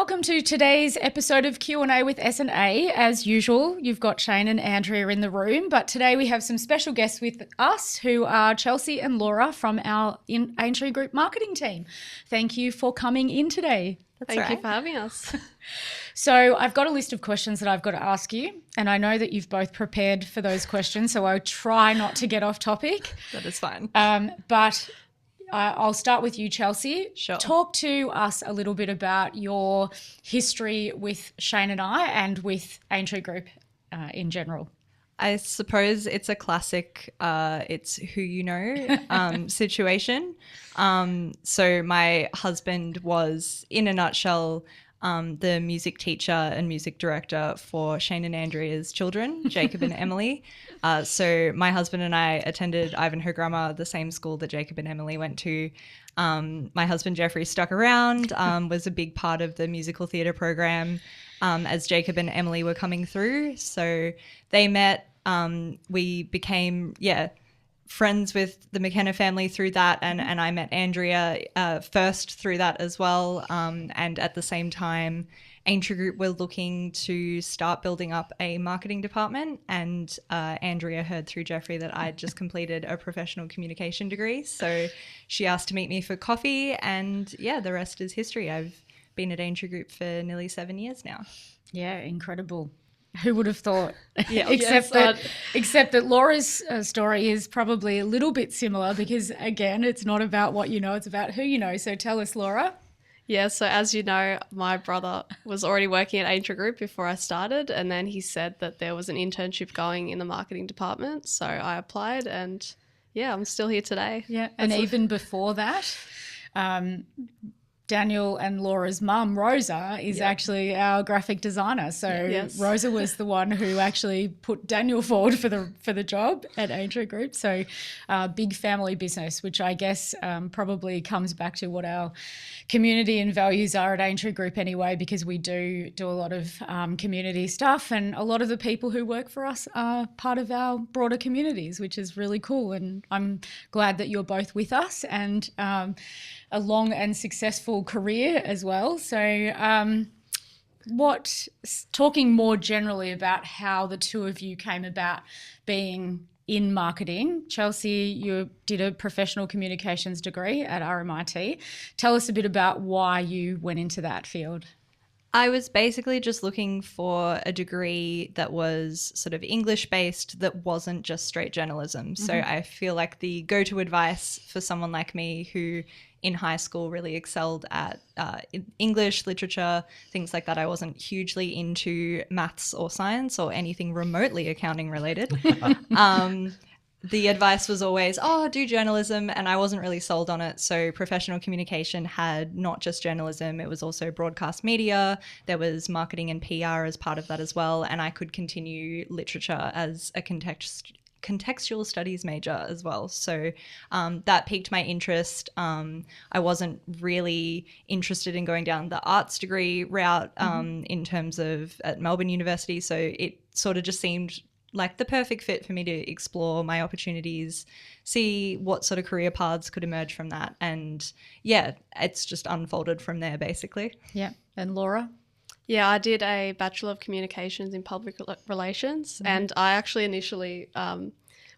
welcome to today's episode of Q&A with S&A. As usual, you've got Shane and Andrea in the room, but today we have some special guests with us who are Chelsea and Laura from our Aintree Group marketing team. Thank you for coming in today. Thank you for having us. So I've got a list of questions that I've got to ask you, and I know that you've both prepared for those questions, so I'll try not to get off topic. That is fine. But I'll start with you, Chelsea. Sure. Talk to us a little bit about your history with Shane and I and with Aintree Group in general. I suppose it's a classic it's who you know situation. So my husband was, in a nutshell, the music teacher and music director for Shane and Andrea's children, Jacob and Emily. So my husband and I attended Ivanhoe Grammar, the same school that Jacob and Emily went to. My husband Jeffrey stuck around, was a big part of the musical theatre program as Jacob and Emily were coming through. So they met. We became, friends with the McKenna family through that, and I met Andrea first through that as well. And at the same time, Aintree Group were looking to start building up a marketing department, and Andrea heard through Jeffrey that I'd just completed a professional communication degree. So she asked to meet me for coffee, and the rest is history. I've been at Aintree Group for nearly 7 years now. Yeah, incredible. Who would have thought? Yeah, except that Laura's story is probably a little bit similar because, again, it's not about what you know, it's about who you know. So tell us, Laura. Yeah, so as you know, my brother was already working at Aintree Group before I started, and then he said that there was an internship going in the marketing department. So I applied, and I'm still here today. Yeah, and even before that, Daniel and Laura's mum, Rosa, is actually our graphic designer. So Rosa was the one who actually put Daniel forward for the job at Aintree Group. So big family business, which I guess probably comes back to what our community and values are at Aintree Group anyway, because we do a lot of community stuff, and a lot of the people who work for us are part of our broader communities, which is really cool. And I'm glad that you're both with us, and a long and successful career as well. So talking more generally about how the two of you came about being in marketing. Chelsea, you did a professional communications degree at RMIT. Tell us a bit about why you went into that field. I was basically just looking for a degree that was sort of English-based, that wasn't just straight journalism. So I feel like the go-to advice for someone like me who in high school really excelled at English, literature, things like that. I wasn't hugely into maths or science or anything remotely accounting related. The advice was always, do journalism, and I wasn't really sold on it. So professional communication had not just journalism, it was also broadcast media. There was marketing and PR as part of that as well, and I could continue literature as a contextual studies major as well. So that piqued my interest. I wasn't really interested in going down the arts degree route in terms of at Melbourne University. So it sort of just seemed like the perfect fit for me to explore my opportunities, see what sort of career paths could emerge from that. And it's just unfolded from there basically. Yeah. And Laura? Yeah, I did a Bachelor of Communications in Public Relations, and I actually initially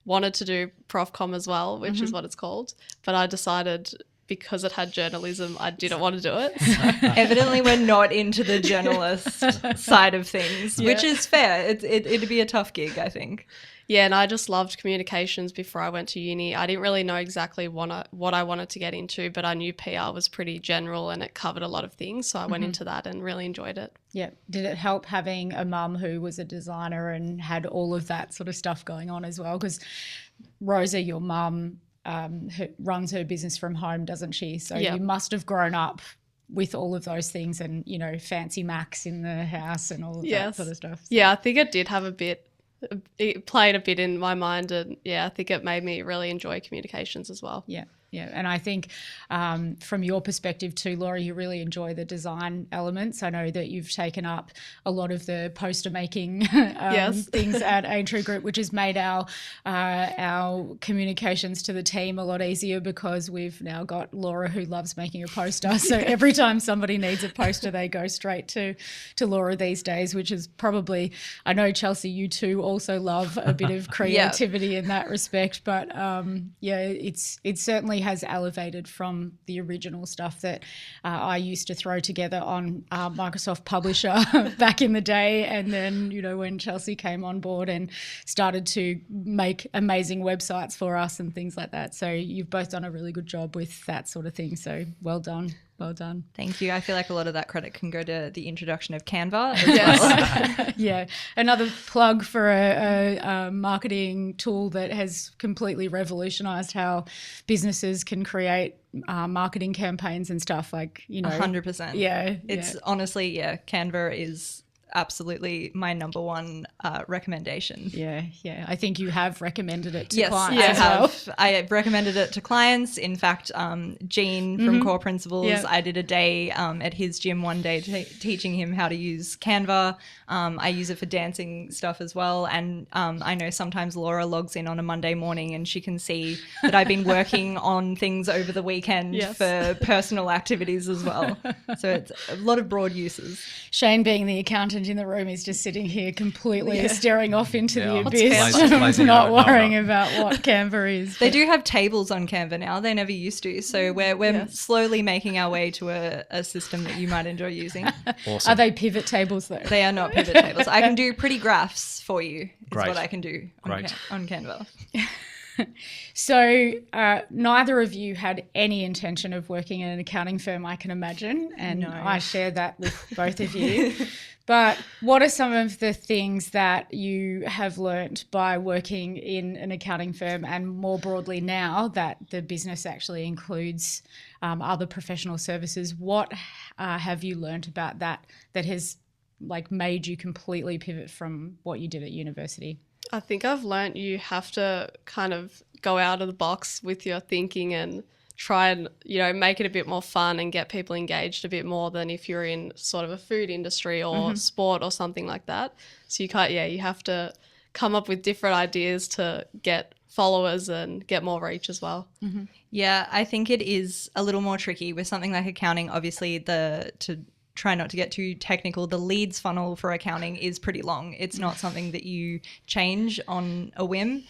wanted to do Prof Com as well, which is what it's called, but I decided because it had journalism, I didn't want to do it. So. Evidently, we're not into the journalist side of things, which is fair. It'd be a tough gig, I think. Yeah, and I just loved communications before I went to uni. I didn't really know exactly what I wanted to get into, but I knew PR was pretty general and it covered a lot of things. So I went into that and really enjoyed it. Yeah. Did it help having a mum who was a designer and had all of that sort of stuff going on as well? Because Rosa, your mum, who runs her business from home, doesn't she? So you must have grown up with all of those things and, fancy Macs in the house and all of that sort of stuff. So. Yeah, I think it did have it played a bit in my mind, and I think it made me really enjoy communications as well. Yeah, Yeah. And I think from your perspective too, Laura, you really enjoy the design elements. I know that you've taken up a lot of the poster making things at Aintree Group, which has made our communications to the team a lot easier, because we've now got Laura who loves making a poster. So every time somebody needs a poster, they go straight to Laura these days, which is probably, I know Chelsea, you too also love a bit of creativity in that respect, but it certainly has elevated from the original stuff that I used to throw together on Microsoft Publisher back in the day, and then when Chelsea came on board and started to make amazing websites for us and things like that. So you've both done a really good job with that sort of thing, so well done. Well done. Thank you. I feel like a lot of that credit can go to the introduction of Canva as well. Yeah. Another plug for a marketing tool that has completely revolutionized how businesses can create marketing campaigns and stuff, 100%. Yeah. It's honestly, Canva is absolutely my number one recommendation. Yeah. I think you have recommended it to yes, clients. I have. I have recommended it to clients. In fact, Gene from Core Principles, I did a day at his gym one day teaching him how to use Canva. I use it for dancing stuff as well. And I know sometimes Laura logs in on a Monday morning and she can see that I've been working on things over the weekend for personal activities as well. So it's a lot of broad uses. Shane, being the accountant in the room, is just sitting here completely staring off into the abyss, not worrying about what Canva is. They do have tables on Canva now. They never used to. So we're slowly making our way to a system that you might enjoy using. Awesome. Are they pivot tables though? They are not pivot tables. I can do pretty graphs for you. Is what I can do on Canva. So neither of you had any intention of working in an accounting firm, I can imagine, and I share that with both of you. But what are some of the things that you have learnt by working in an accounting firm, and more broadly now that the business actually includes other professional services? What have you learnt about that has made you completely pivot from what you did at university? I think I've learnt you have to kind of go out of the box with your thinking and try and, make it a bit more fun and get people engaged a bit more than if you're in sort of a food industry or sport or something like that. So you have to come up with different ideas to get followers and get more reach as well. Mm-hmm. Yeah, I think it is a little more tricky with something like accounting. Obviously, to try not to get too technical, the leads funnel for accounting is pretty long. It's not something that you change on a whim.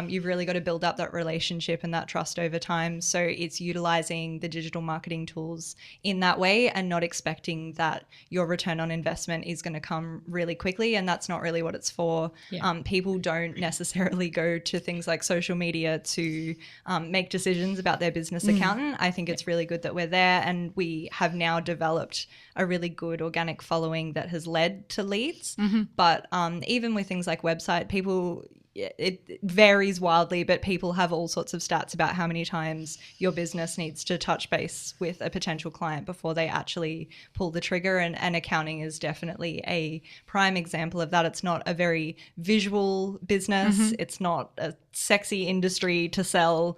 You've really got to build up that relationship and that trust over time. So it's utilizing the digital marketing tools in that way and not expecting that your return on investment is going to come really quickly. And that's not really what it's for. Yeah. People don't necessarily go to things like social media to make decisions about their business accountant. I think it's really good that we're there, and we have now developed a really good organic following that has led to leads. But even with things like website, people, it varies wildly, but people have all sorts of stats about how many times your business needs to touch base with a potential client before they actually pull the trigger. And accounting is definitely a prime example of that. It's not a very visual business. It's not a sexy industry to sell.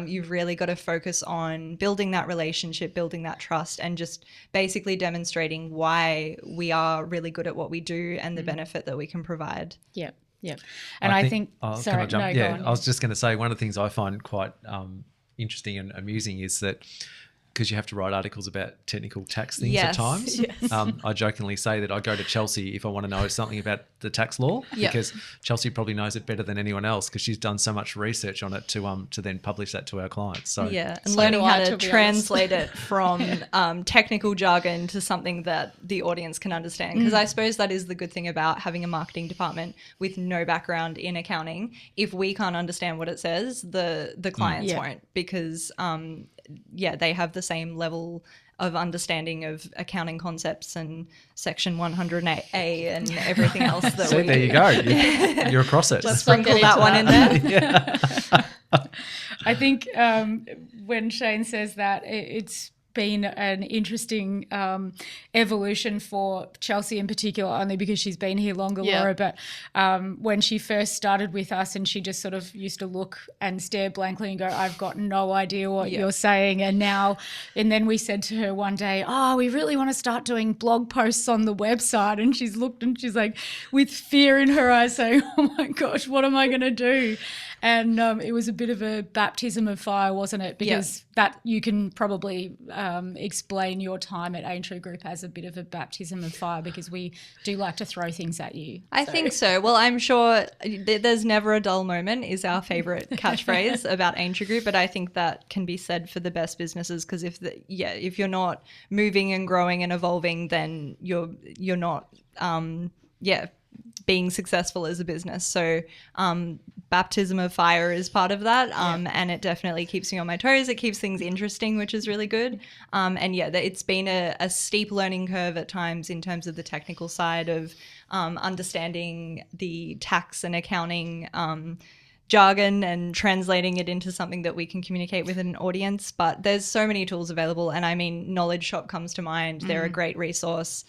You've really got to focus on building that relationship, building that trust, and just basically demonstrating why we are really good at what we do and the benefit that we can provide. Yeah. Yeah. And I think can I jump? I was just going to say, one of the things I find quite interesting and amusing is that because you have to write articles about technical tax things at times. Yes. I jokingly say that I go to Chelsea if I want to know something about the tax law, because Chelsea probably knows it better than anyone else because she's done so much research on it to then publish that to our clients. So and learning how to translate it from technical jargon to something that the audience can understand. Because I suppose that is the good thing about having a marketing department with no background in accounting. If we can't understand what it says, the clients won't, because they have the same level of understanding of accounting concepts and Section 100A and everything else. That See, there you go. You're across it. Let's sprinkle that one in there. I think when Shane says that, it's been an interesting evolution for Chelsea in particular, only because she's been here longer, Laura. But when she first started with us, and she just sort of used to look and stare blankly and go, I've got no idea what you're saying. And then we said to her one day, we really want to start doing blog posts on the website. And she's looked and she's like, with fear in her eyes, saying, oh my gosh, what am I going to do? And it was a bit of a baptism of fire, wasn't it? Because that you can probably explain your time at Aintree Group as a bit of a baptism of fire, because we do like to throw things at you. I think so. Well, I'm sure there's never a dull moment is our favourite catchphrase about Aintree Group, but I think that can be said for the best businesses, because if you're not moving and growing and evolving, then you're not being successful as a business. So baptism of fire is part of that, and it definitely keeps me on my toes. It keeps things interesting, which is really good. It's been a steep learning curve at times in terms of the technical side of understanding the tax and accounting jargon and translating it into something that we can communicate with an audience. But there's so many tools available, and I mean, Knowledge Shop comes to mind. They're a great resource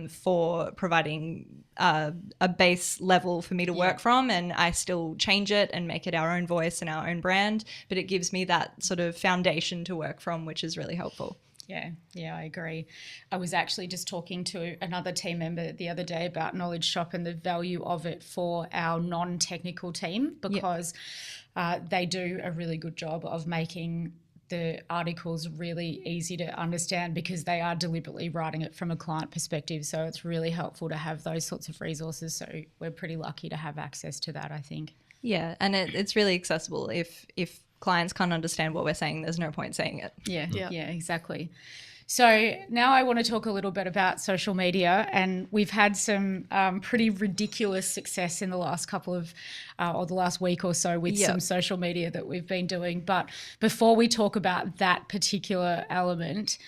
for providing a base level for me to work from, and I still change it and make it our own voice and our own brand, but it gives me that sort of foundation to work from, which is really helpful. Yeah, I agree. I was actually just talking to another team member the other day about Knowledge Shop and the value of it for our non-technical team, because they do a really good job of making the articles really easy to understand, because they are deliberately writing it from a client perspective. So it's really helpful to have those sorts of resources. So we're pretty lucky to have access to that, I think. Yeah, and it's really accessible. If clients can't understand what we're saying, there's no point saying it. Yeah, exactly. So now I want to talk a little bit about social media, and we've had some pretty ridiculous success in the last or the last week or so with some social media that we've been doing. But before we talk about that particular element,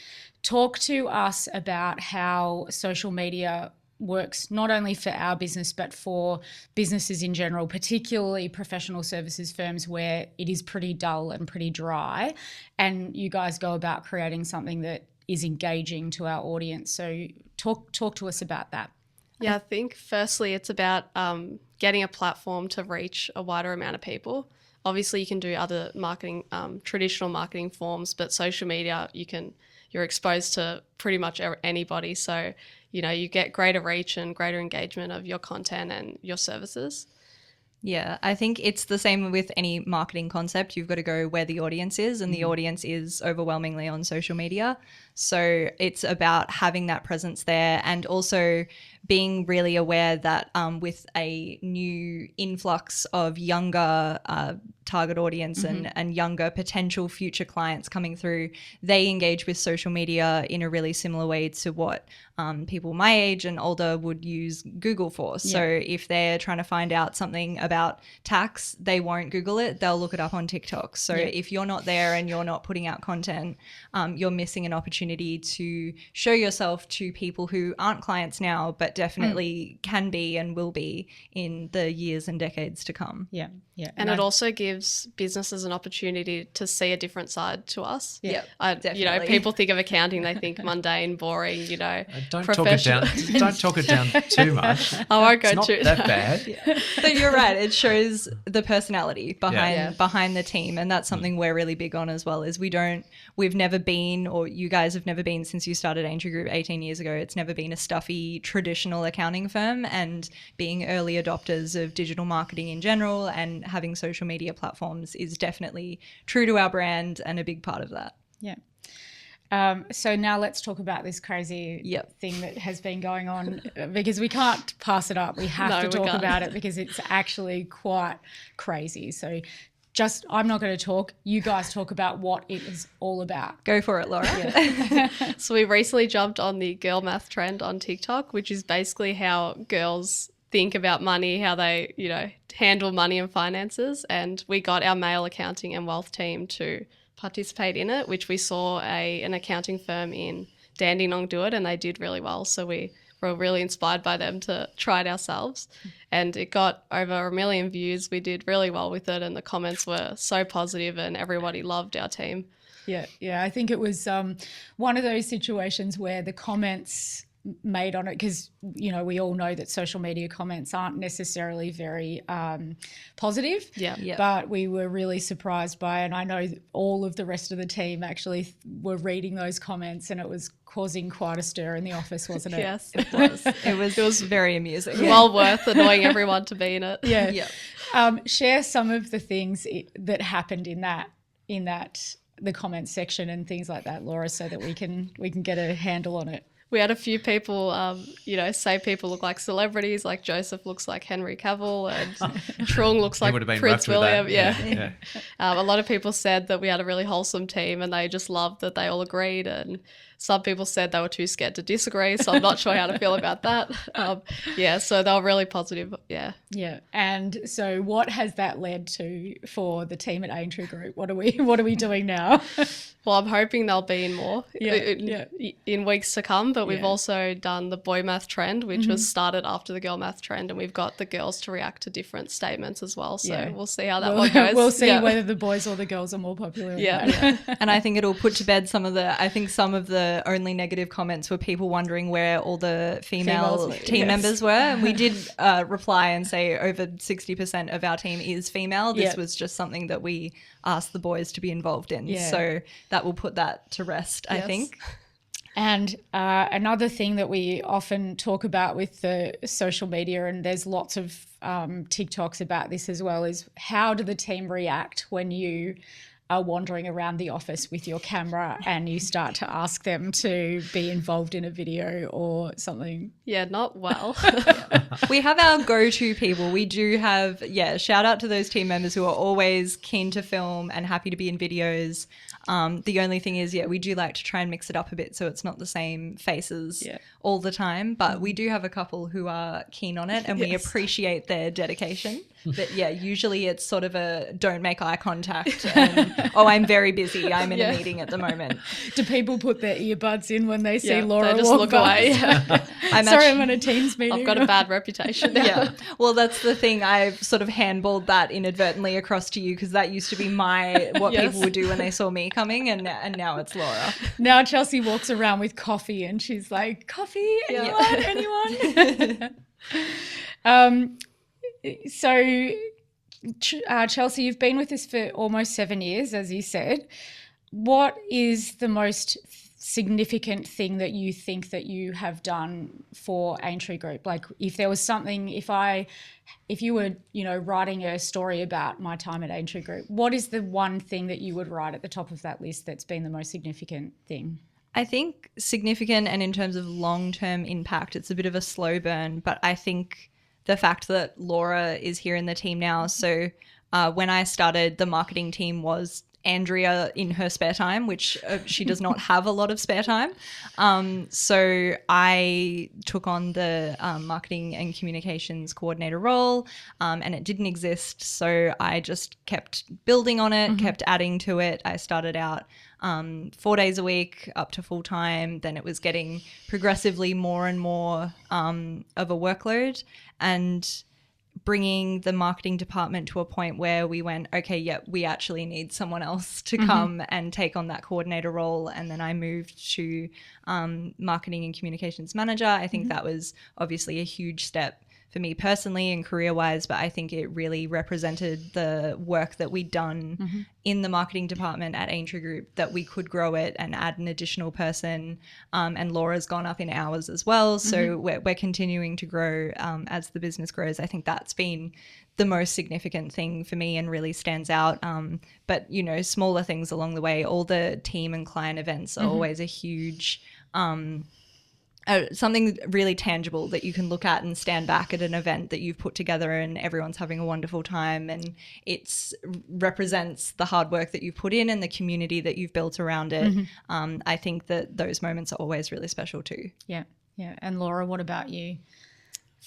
talk to us about how social media works not only for our business but for businesses in general, particularly professional services firms where it is pretty dull and pretty dry, and you guys go about creating something that is engaging to our audience. So talk to us about that. Yeah, I think firstly it's about getting a platform to reach a wider amount of people. Obviously you can do other marketing, traditional marketing forms, but social media, you're exposed to pretty much anybody. So, you get greater reach and greater engagement of your content and your services. Yeah, I think it's the same with any marketing concept. You've got to go where the audience is, and the audience is overwhelmingly on social media. So it's about having that presence there, and also being really aware that with a new influx of younger target audience and younger potential future clients coming through, they engage with social media in a really similar way to what people my age and older would use Google for. So if they're trying to find out something about tax, they won't Google it, they'll look it up on TikTok. So if you're not there and you're not putting out content, you're missing an opportunity to show yourself to people who aren't clients now, but definitely can be and will be in the years and decades to come. Yeah. And it also gives businesses an opportunity to see a different side to us. Definitely. People think of accounting, they think mundane, boring, Don't talk it down. Don't talk it down too much. I won't go too that bad. But you're right. It shows the personality behind the team, and that's something we're really big on as well. Is we've never been, or you guys have never been since you started Aintree Group 18 years ago. It's never been a stuffy traditional accounting firm, and being early adopters of digital marketing in general and having social media platforms is definitely true to our brand and a big part of that. Yeah. So now let's talk about this crazy thing that has been going on, because we can't pass it up. We have to talk about it because it's actually quite crazy. So I'm not going to talk. You guys talk about what it is all about. Go for it, Laura. So we recently jumped on the girl math trend on TikTok, which is basically how girls think about money, how they, handle money and finances. And we got our male accounting and wealth team to participate in it, which we saw an accounting firm in Dandenong do it, and they did really well. So we were really inspired by them to try it ourselves. And it got over 1 million views. We did really well with it, and the comments were so positive and everybody loved our team. Yeah. I think it was one of those situations where the comments made on it, because we all know that social media comments aren't necessarily very positive, but we were really surprised by it. And I know all of the rest of the team actually were reading those comments, and it was causing quite a stir in the office, wasn't it? Yes, it was. It was very amusing. Well worth annoying everyone to be in it. Share some of the things that happened in that the comment section and things like that, Laura, so that we can get a handle on it. We had a few people, say people look like celebrities, like Joseph looks like Henry Cavill and Trung looks like Prince William. Yeah. A lot of people said that we had a really wholesome team, and they just loved that they all agreed. And some people said they were too scared to disagree, so I'm not sure how to feel about that. So they were really positive. Yeah. And so what has that led to for the team at Aintree Group? What are we doing now? Well, I'm hoping they'll be in more in weeks to come, but we've also done the boy math trend, which was started after the girl math trend, and we've got the girls to react to different statements as well. So we'll see how that one goes. We'll see whether the boys or the girls are more popular. And I think it'll put to bed some of the only negative comments were people wondering where all the female team members were. And we did reply and say over 60% of our team is female. This was just something that we asked the boys to be involved in. So that will put that to rest, I think. And another thing that we often talk about with the social media, and there's lots of TikToks about this as well, is how do the team react when you are wandering around the office with your camera and you start to ask them to be involved in a video or something? Yeah, not well. We have our go-to people. We do have, shout out to those team members who are always keen to film and happy to be in videos. The only thing is, we do like to try and mix it up a bit so it's not the same faces all the time. But we do have a couple who are keen on it, and we appreciate their dedication. But usually it's sort of a don't make eye contact and, I'm very busy. I'm in a meeting at the moment. Do people put their earbuds in when they see Laura they just walk look by? away. I'm on a Teams meeting. I've got a bad reputation now. Well, that's the thing. I've sort of handballed that inadvertently across to you, because that used to be what people would do when they saw me coming, and now it's Laura. Now Chelsea walks around with coffee and she's like, coffee? Anyone? So, Chelsea, you've been with us for almost 7 years, as you said. What is the most significant thing that you think that you have done for Aintree Group? Like, if there was something, if you were, writing a story about my time at Aintree Group, what is the one thing that you would write at the top of that list that's been the most significant thing? I think significant, and in terms of long-term impact, it's a bit of a slow burn, but I think the fact that Laura is here in the team now. So when I started, the marketing team was Andrea in her spare time, which she does not have a lot of spare time. So I took on the marketing and communications coordinator role, and it didn't exist. So I just kept building on it, kept adding to it. I started out 4 days a week up to full time. Then it was getting progressively more and more of a workload, and bringing the marketing department to a point where we went, okay, we actually need someone else to come and take on that coordinator role. And then I moved to marketing and communications manager. I think that was obviously a huge step for me personally and career-wise, but I think it really represented the work that we'd done in the marketing department at Aintree Group, that we could grow it and add an additional person. And Laura's gone up in hours as well. So we're continuing to grow as the business grows. I think that's been the most significant thing for me and really stands out. But, smaller things along the way, all the team and client events are always a huge something really tangible that you can look at and stand back at an event that you've put together and everyone's having a wonderful time, and it represents the hard work that you've put in and the community that you've built around it. I think that those moments are always really special too. Yeah. And Laura, what about you?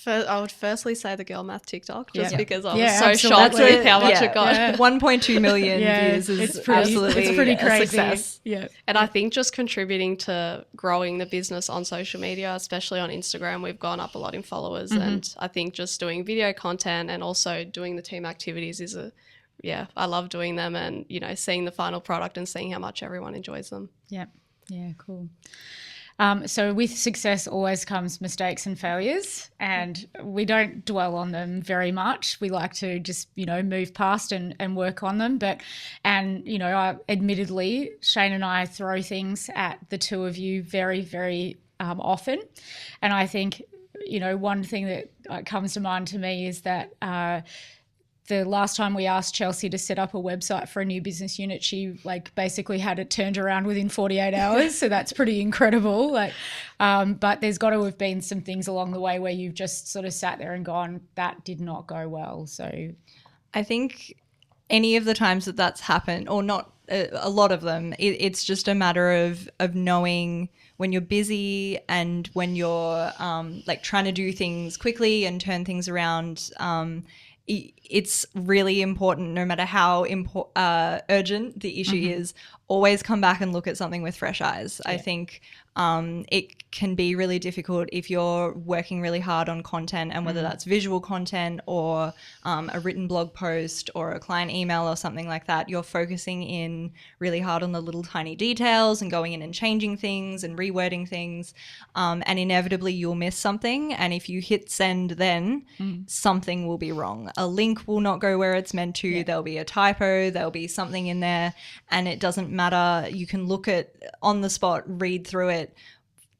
I would firstly say the girl math TikTok, just because I was absolutely. shocked with how much it got. 1.2 million views is it's pretty crazy. Success. Yeah. And I think just contributing to growing the business on social media, especially on Instagram, we've gone up a lot in followers. And I think just doing video content and also doing the team activities is a yeah, I love doing them and, you know, seeing the final product and seeing how much everyone enjoys them. Yeah. Yeah, cool. So with success always comes mistakes and failures, and we don't dwell on them very much. We like to just, you know, move past and work on them. Admittedly, Shane and I throw things at the two of you very, very often. And I think, you know, one thing that comes to mind to me is that the last time we asked Chelsea to set up a website for a new business unit, she basically had it turned around within 48 hours. So that's pretty incredible. But there's got to have been some things along the way where you've just sort of sat there and gone, that did not go well. So I think any of the times that that's happened, or not a lot of them, it's just a matter of knowing when you're busy and when you're trying to do things quickly and turn things around. It's really important, no matter how urgent the issue is, always come back and look at something with fresh eyes. Yeah. I think it can be really difficult if you're working really hard on content, and whether that's visual content or a written blog post or a client email or something like that, you're focusing in really hard on the little tiny details and going in and changing things and rewording things, and inevitably you'll miss something. And if you hit send, then something will be wrong. A link will not go where it's meant to. Yeah. There'll be a typo, there'll be something in there, and it doesn't matter. You can look at on the spot, read through it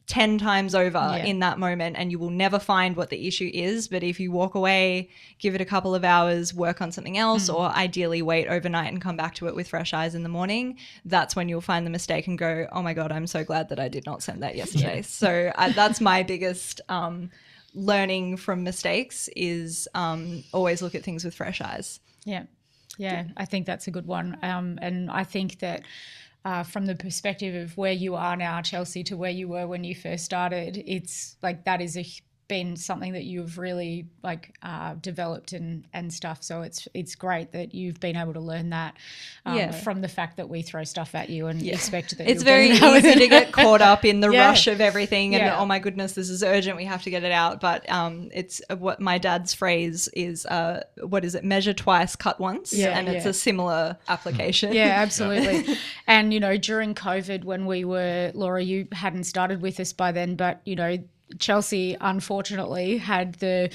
10 times over in that moment, and you will never find what the issue is. But if you walk away, give it a couple of hours, work on something else, or ideally wait overnight and come back to it with fresh eyes in the morning, that's when you'll find the mistake and go, oh my God, I'm so glad that I did not send that yesterday. So that's my biggest learning from mistakes is always look at things with fresh eyes. Yeah, I think that's a good one. And I think that from the perspective of where you are now, Chelsea, to where you were when you first started, it's that is been something that you've really developed and stuff. So it's great that you've been able to learn that from the fact that we throw stuff at you and expect that it's very easy to get caught up in the rush of everything and oh my goodness, this is urgent, we have to get it out. But it's what my dad's phrase is, what is it, measure twice, cut once, and it's a similar application. Yeah, absolutely. And during COVID, when we were, Laura, you hadn't started with us by then, but Chelsea unfortunately had the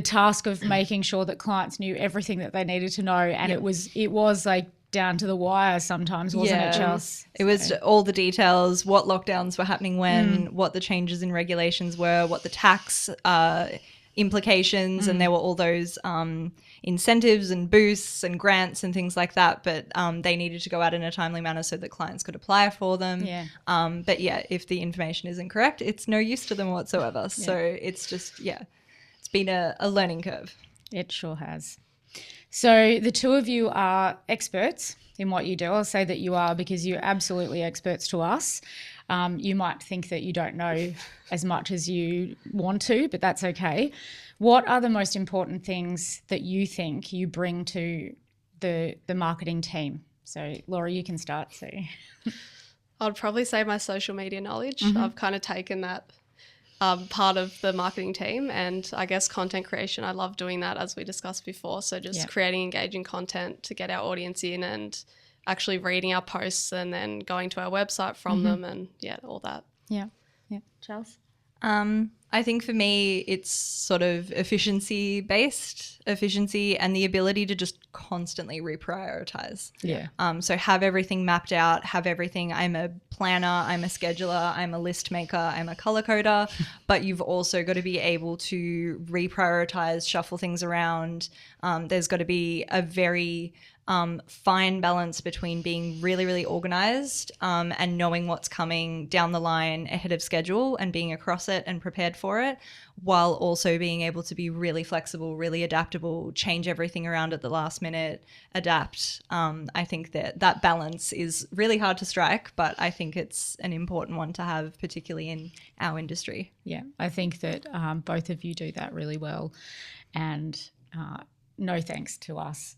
task of making sure that clients knew everything that they needed to know, and it was down to the wire sometimes, wasn't it, Chelsea? It was all the details, what lockdowns were happening when, what the changes in regulations were, what the tax implications, and there were all those incentives and boosts and grants and things like that, but they needed to go out in a timely manner so that clients could apply for them. But if the information isn't correct, it's no use to them whatsoever. So it's just it's been a learning curve. It sure has. So the two of you are experts in what you do. I'll say that you are, because you're absolutely experts to us. You might think that you don't know as much as you want to, but that's okay. What are the most important things that you think you bring to the marketing team? So, Laura, you can start. So, I'd probably say my social media knowledge. I've kind of taken that part of the marketing team, and I guess content creation. I love doing that, as we discussed before. So just creating engaging content to get our audience in and actually reading our posts and then going to our website from them and all that. Yeah. Charles? I think for me, it's sort of efficiency and the ability to just constantly reprioritize. So have everything mapped out, have everything. I'm a planner, I'm a scheduler, I'm a list maker, I'm a color coder, but you've also got to be able to reprioritize, shuffle things around. There's got to be a very fine balance between being really, really organized and knowing what's coming down the line ahead of schedule and being across it and prepared for it, while also being able to be really flexible, really adaptable, change everything around at the last minute, adapt. I think that balance is really hard to strike, but I think it's an important one to have, particularly in our industry. Yeah, I think that both of you do that really well, and no thanks to us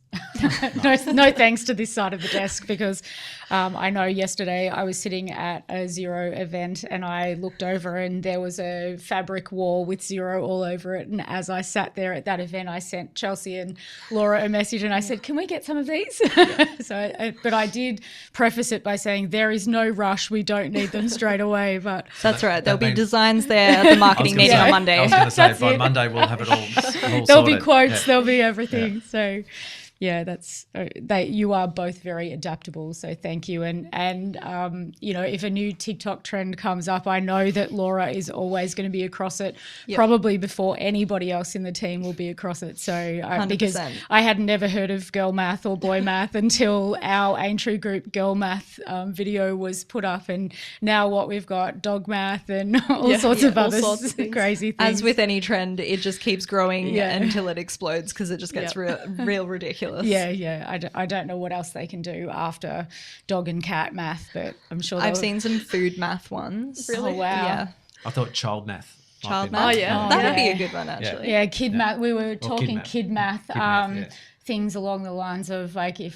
No thanks to this side of the desk, because I know yesterday I was sitting at a Xero event and I looked over and there was a fabric wall with Xero all over it. And as I sat there at that event, I sent Chelsea and Laura a message and I said, can we get some of these? But I did preface it by saying there is no rush. We don't need them straight away. But that's right. There'll be designs there at the marketing meeting on Monday. I was going to say, by Monday we'll have it all There'll sorted. be quotes. There'll be everything. So... yeah, that's you are both very adaptable, so thank you. And you know, if a new TikTok trend comes up, I know that Laura is always going to be across it, probably before anybody else in the team will be across it. So because I had never heard of girl math or boy math until our Aintree Group girl math video was put up, and now what we've got dog math and all sorts of other crazy things. As with any trend, it just keeps growing until it explodes because it just gets real ridiculous. Yeah. I don't know what else they can do after dog and cat math, but I'm sure I've seen some food math ones. Really? Oh, wow. Yeah. I thought child math. Child math? That would be a good one, actually. Yeah, kid math. We were talking kid math. Things along the lines of like, if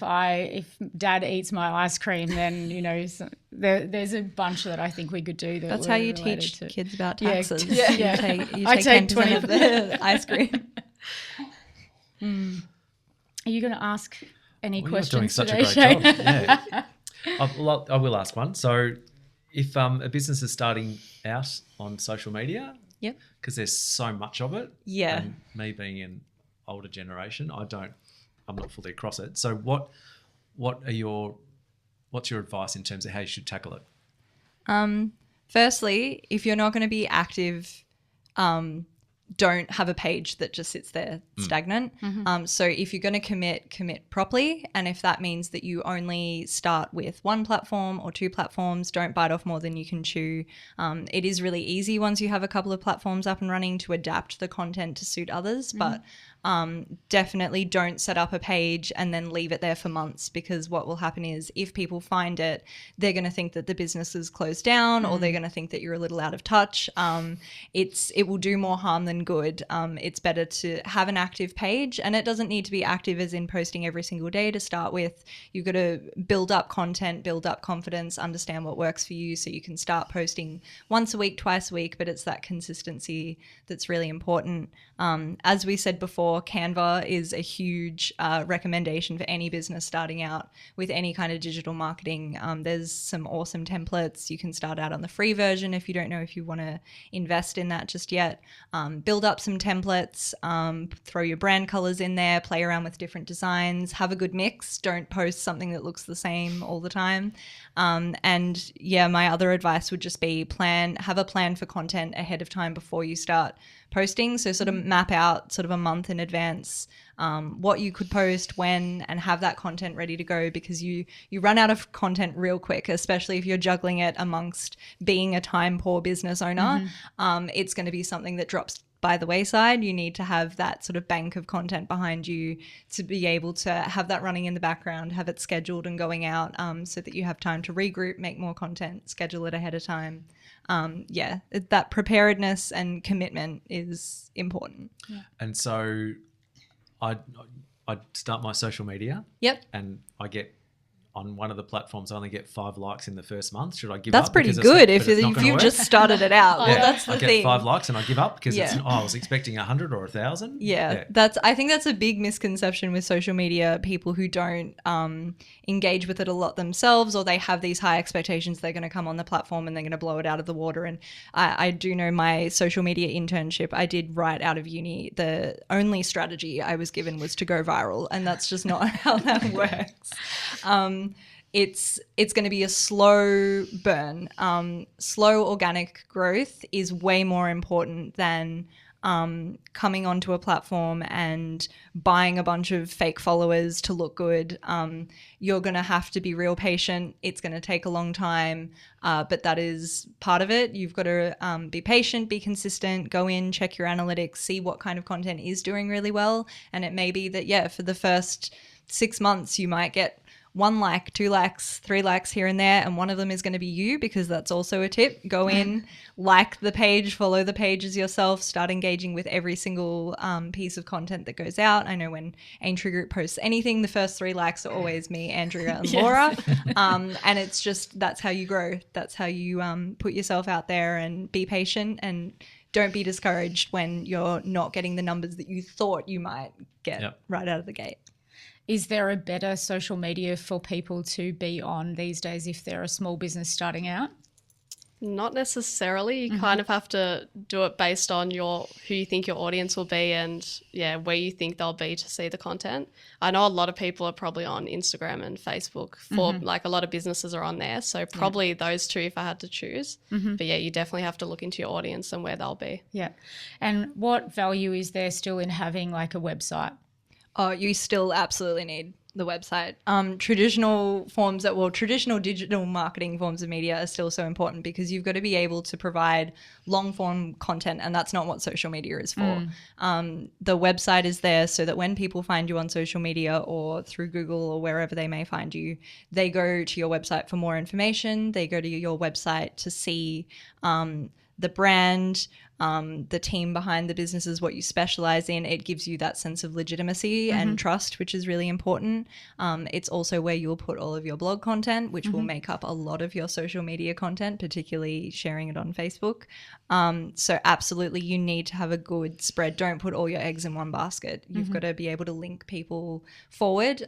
Dad eats my ice cream, then you know there's a bunch that I think we could do. That's how you teach kids about taxes. Yeah. You take 20% of the ice cream. Are you going to ask any questions You're doing such today, a great job. Yeah. I will ask one. So if a business is starting out on social media, because there's so much of it, and me being an older generation, I'm not fully across it. So what's your advice in terms of how you should tackle it? Firstly, if you're not going to be active, don't have a page that just sits there stagnant. So if you're going to commit properly. And if that means that you only start with one platform or two platforms, don't bite off more than you can chew. It is really easy once you have a couple of platforms up and running to adapt the content to suit others. But definitely don't set up a page and then leave it there for months, because what will happen is if people find it, they're going to think that the business is closed down or they're going to think that you're a little out of touch. It will do more harm than good. It's better to have an active page, and it doesn't need to be active as in posting every single day to start with. You've got to build up content, build up confidence, understand what works for you so you can start posting once a week, twice a week, but it's that consistency that's really important. As we said before, Canva is a huge recommendation for any business starting out with any kind of digital marketing. There's some awesome templates. You can start out on the free version if you don't know if you want to invest in that just yet. Build up some templates, throw your brand colors in there, play around with different designs, have a good mix. Don't post something that looks the same all the time. And my other advice would just be have a plan for content ahead of time before you start posting. So sort of map out sort of a month in advance what you could post when, and have that content ready to go, because you run out of content real quick, especially if you're juggling it amongst being a time poor business owner. It's going to be something that drops by the wayside. You need to have that sort of bank of content behind you to be able to have that running in the background, have it scheduled and going out, so that you have time to regroup, make more content, schedule it ahead of time. That preparedness and commitment is important. And so I start my social media. And I get on one of the platforms, I only get 5 likes in the first month. Should I give up? That's pretty good if you've just started it out. Well, that's the thing. I get 5 likes and I give up because I was expecting 100 or 1,000. I think that's a big misconception with social media. People who don't engage with it a lot themselves, or they have these high expectations they're going to come on the platform and they're going to blow it out of the water. And I do know my social media internship I did right out of uni. The only strategy I was given was to go viral, and that's just not how that works. It's going to be a slow burn. Slow organic growth is way more important than coming onto a platform and buying a bunch of fake followers to look good. You're going to have to be real patient. It's going to take a long time, but that is part of it. You've got to be patient, be consistent, go in, check your analytics, see what kind of content is doing really well. And it may be that, for the first 6 months, you might get 1 like, 2 likes, 3 likes here and there, and one of them is going to be you, because that's also a tip. Go in, like the page, follow the pages yourself, start engaging with every single piece of content that goes out. I know when Aintree Group posts anything, the first 3 likes are always me, Andrea and Laura. And it's just, that's how you grow. That's how you put yourself out there, and be patient, and don't be discouraged when you're not getting the numbers that you thought you might get right out of the gate. Is there a better social media for people to be on these days if they're a small business starting out? Not necessarily. You kind of have to do it based on who you think your audience will be, and where you think they'll be to see the content. I know a lot of people are probably on Instagram and Facebook for like a lot of businesses are on there. So probably those two if I had to choose. But you definitely have to look into your audience and where they'll be. Yeah. And what value is there still in having like a website? Oh, you still absolutely need the website. Traditional digital marketing forms of media are still so important, because you've got to be able to provide long form content, and that's not what social media is for. The website is there so that when people find you on social media or through Google or wherever they may find you, they go to your website for more information. They go to your website to see the brand, the team behind the businesses, what you specialize in. It gives you that sense of legitimacy and trust, which is really important. It's also where you'll put all of your blog content, which will make up a lot of your social media content, particularly sharing it on Facebook. So absolutely, you need to have a good spread. Don't put all your eggs in one basket. You've got to be able to link people forward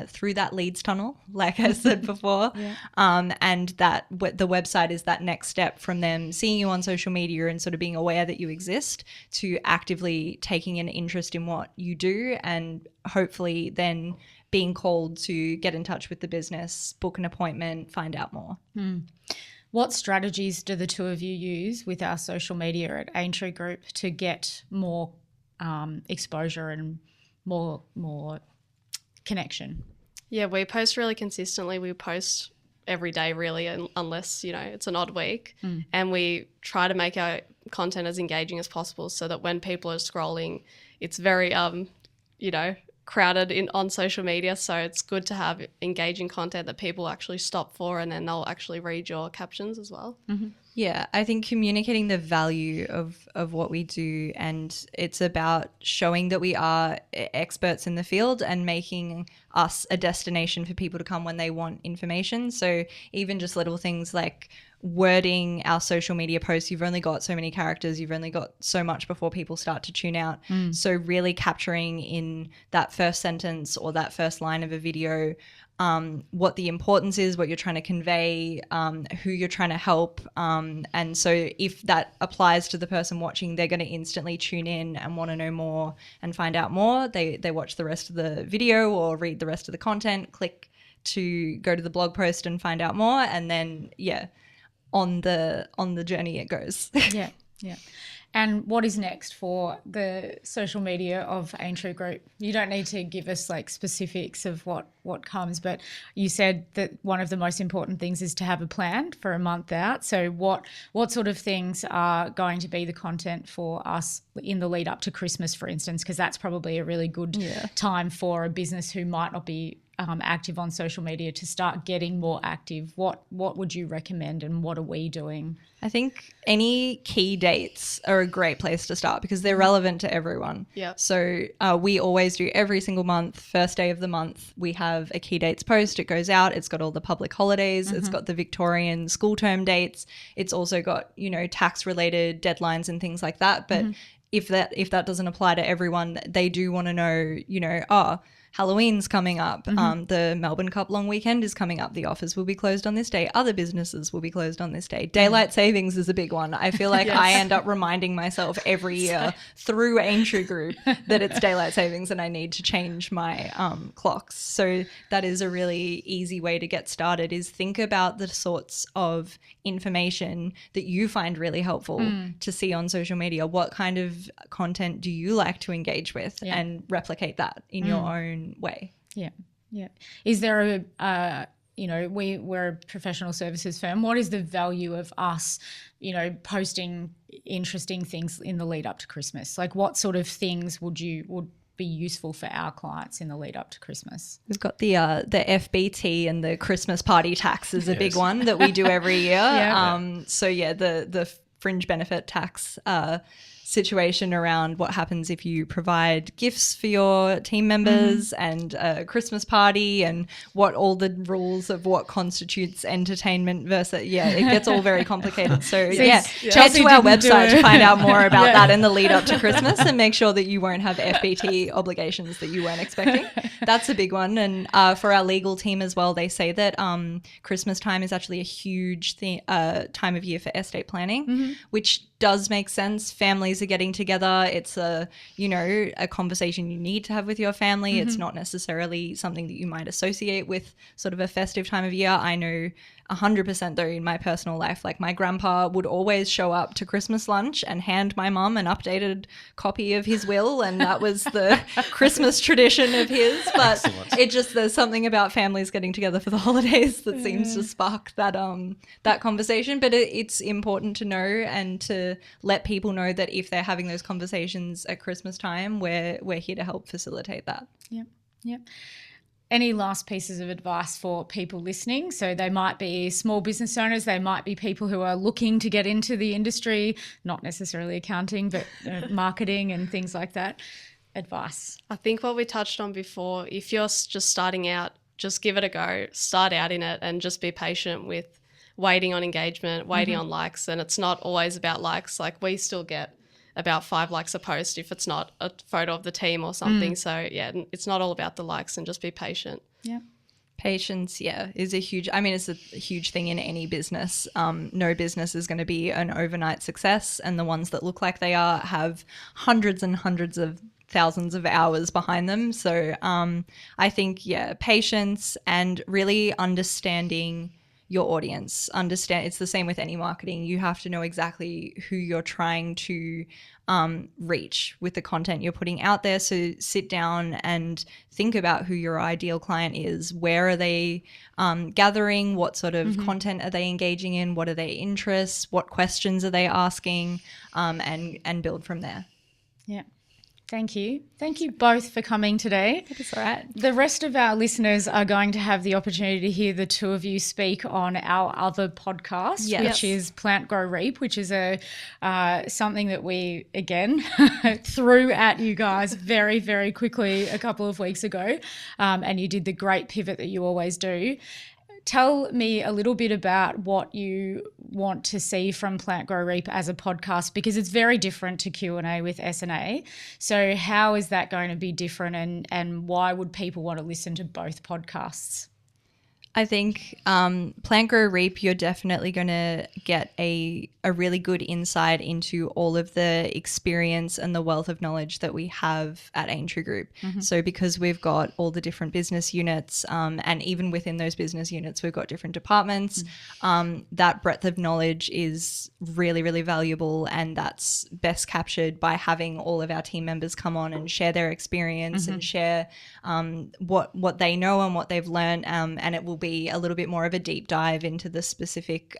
through that leads tunnel, like I said before. And that the website is that next step from them seeing you on social media and sort of being aware that you exist, to actively taking an interest in what you do, and hopefully then being called to get in touch with the business, book an appointment, find out more. What strategies do the two of you use with our social media at Aintree Group to get more exposure and more connection? Yeah, we post really consistently. We post every day really, unless it's an odd week, and we try to make our content as engaging as possible, so that when people are scrolling, it's very crowded on social media. So it's good to have engaging content that people actually stop for, and then they'll actually read your captions as well. Yeah, I think communicating the value of what we do, and it's about showing that we are experts in the field and making us a destination for people to come when they want information. So even just little things like wording our social media posts, you've only got so many characters, you've only got so much before people start to tune out. So really capturing in that first sentence or that first line of a video what the importance is, what you're trying to convey, who you're trying to help. And so if that applies to the person watching, they're going to instantly tune in and want to know more and find out more. They watch the rest of the video or read the rest of the content, click to go to the blog post and find out more. And then, on the journey it goes. Yeah. And what is next for the social media of Aintree Group? You don't need to give us like specifics of what comes, but you said that one of the most important things is to have a plan for a month out. So what sort of things are going to be the content for us in the lead up to Christmas, for instance? Because that's probably a really good time for a business who might not be active on social media to start getting more active. What would you recommend, and what are we doing? I think any key dates are a great place to start, because they're relevant to everyone. So we always do every single month, first day of the month, we have a key dates post. It goes out. It's got all the public holidays. It's got the Victorian school term dates. It's also got, tax related deadlines and things like that. But if that doesn't apply to everyone, they do want to know, Halloween's coming up. The Melbourne Cup long weekend is coming up. The office will be closed on this day. Other businesses will be closed on this day. Daylight savings is a big one. I feel like I end up reminding myself every year through Aintree Group that it's daylight savings and I need to change my clocks. So that is a really easy way to get started, is think about the sorts of information that you find really helpful to see on social media. What kind of content do you like to engage with, and replicate that in your own way. Is there we're a professional services firm. What is the value of us posting interesting things in the lead up to Christmas? Like, what sort of things would be useful for our clients in the lead up to Christmas? We've got the FBT and the Christmas party tax is a big one that we do every year. The fringe benefit tax situation around what happens if you provide gifts for your team members and a Christmas party, and what all the rules of what constitutes entertainment versus it gets all very complicated. So head to our website to find out more about that in the lead up to Christmas, and make sure that you won't have FBT obligations that you weren't expecting. That's a big one. And for our legal team as well, they say that Christmas time is actually a huge time of year for estate planning, which does make sense. Families are getting together. It's a conversation you need to have with your family. It's not necessarily something that you might associate with sort of a festive time of year. I know 100% though in my personal life, like my grandpa would always show up to Christmas lunch and hand my mum an updated copy of his will, and that was the Christmas tradition of his. But there's something about families getting together for the holidays that seems to spark that conversation. But it's important to know and to let people know that if they're having those conversations at Christmas time, we're here to help facilitate that. Yep. Any last pieces of advice for people listening? So they might be small business owners, they might be people who are looking to get into the industry, not necessarily accounting, but marketing and things like that. Advice. I think what we touched on before, if you're just starting out, just give it a go, start out in it, and just be patient with waiting on engagement, waiting on likes. And it's not always about likes. Like, we still get about 5 likes a post if it's not a photo of the team or something. So it's not all about the likes, and just be patient. Yeah. Patience, is a huge, it's a huge thing in any business. No business is going to be an overnight success, and the ones that look like they are have hundreds and hundreds of thousands of hours behind them. So I think, patience and really understanding your audience. It's the same with any marketing. You have to know exactly who you're trying to reach with the content you're putting out there. So sit down and think about who your ideal client is. Where are they gathering? What sort of content are they engaging in? What are their interests? What questions are they asking? And build from there. Yeah. Thank you. Thank you both for coming today. That's all right. The rest of our listeners are going to have the opportunity to hear the two of you speak on our other podcast, which is Plant Grow Reap, which is something that we, again, threw at you guys very, very quickly a couple of weeks ago. And you did the great pivot that you always do. Tell me a little bit about what you want to see from Plant Grow Reap as a podcast, because it's very different to Q&A with S&A. So how is that going to be different, and why would people want to listen to both podcasts? I think Plant Grow Reap, you're definitely going to get a really good insight into all of the experience and the wealth of knowledge that we have at Aintree Group. So because we've got all the different business units, and even within those business units, we've got different departments, that breadth of knowledge is really, really valuable, and that's best captured by having all of our team members come on and share their experience and share what they know and what they've learned, and it will be a little bit more of a deep dive into the specific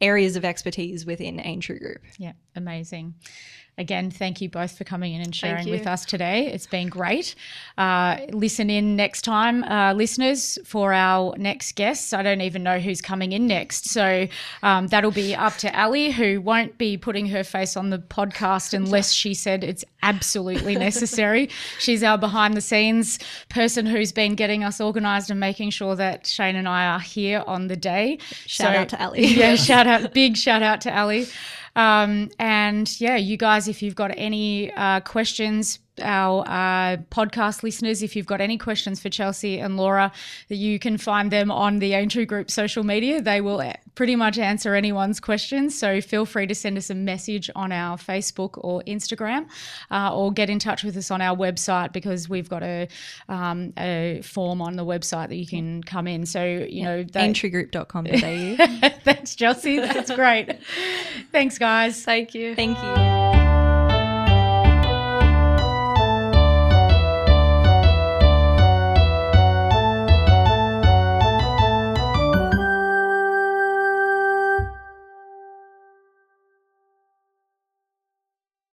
areas of expertise within Aintree Group. Yeah, amazing. Again, thank you both for coming in and sharing with us today. It's been great. Listen in next time, listeners, for our next guests. I don't even know who's coming in next. So that'll be up to Ali, who won't be putting her face on the podcast unless she said it's absolutely necessary. She's our behind-the-scenes person who's been getting us organised and making sure that Shane and I are here on the day. Shout out to Ali. Yeah, big shout out to Ali. And you guys, if you've got any questions, our podcast listeners, if you've got any questions for Chelsea and Laura, you can find them on the Aintree Group social media. They will pretty much answer anyone's questions. So feel free to send us a message on our Facebook or Instagram, or get in touch with us on our website, because we've got a form on the website that you can come in. So, aintreegroup.com.au. Thanks, Chelsea. That's great. Thanks, guys. Thank you. Thank you.